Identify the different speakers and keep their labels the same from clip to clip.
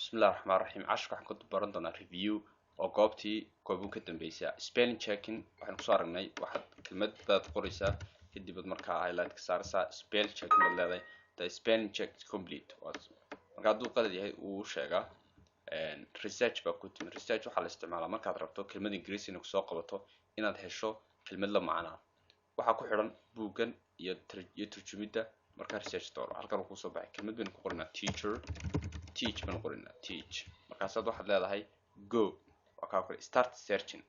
Speaker 1: بسم الله الرحمن الرحيم عشرة waxaan ku baran doonaa review oo goobun ka dambaysa spelling checking waxaan ku soo aragnay waxaad kelmad baad qoraysaa kadib markaa highlight ka saaraysaa spell checking baad leedahay the spelling check is complete marka hadduu qalad yahay uu sheegaa research baa ku timi research waxaa la isticmaalaa markaad rabto kelmad ingiriisi inaad kusoo qabato inaad hesho kelmad la macnaa waxaa ku xidhan buuggan iyo turjumidda markaa research dooro halkan uu kusoo baxay kelmad baynu ku qoranaa teacher teach baan qorinaa teach markaasaad waxaad leedahay go waa kaa kore start searching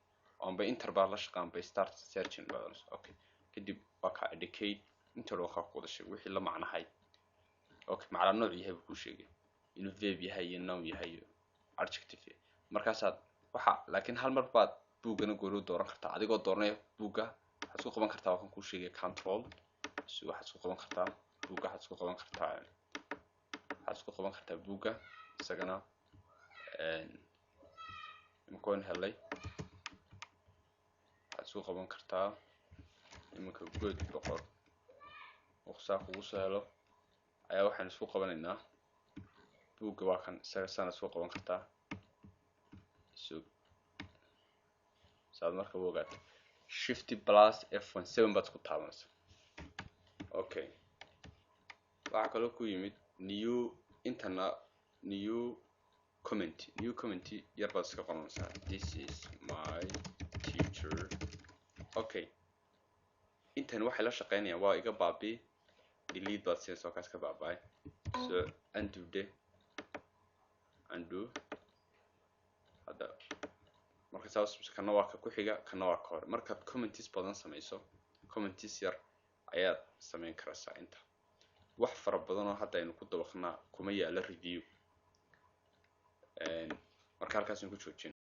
Speaker 1: oonba interval la shaqaan bay start searching baadans okay kadib waa kaa educate inta loo kaa wada sheeg wixii la macnahay okay macna nooc yahay buu ku sheegay inuu verb yahay iyo noun yahay iyo adjective markaasaad waxa laakiin hal mar baad buugana gooro dooran kartaa adigoo dooranaya buugga waxaad isku qaban kartaa waxaan ku sheegay control si waxaad isku qaban kartaa buugga waxaad isku qaban kartaa isku qaban kartaa buugga isagana imkoon helay waxaad isku qaban kartaa imanka good boqor waqsaa kugu soo helo ayaa waxaan isku qabanaynaa buugga waa kan isaga sana isku qaban kartaa saad marka ogaad shift plus f17 baad ku taabanaysaa okay waxa kale ku yimid new comment yar baad iska qoranaysaa this is my teacher okay intan waxay la shaqeynayaan waa iga baabi delete baad siinaysaa kaas ka baabay so undo hada marka saas kana waa ka ku xiga kana waa ka hor markaad comments badan samayso comments yar ayaad sameyn karaysaa inta wax fara badan oo hadda aynu ku dabaqnaa kuma yaala review marka halkaas ku joojin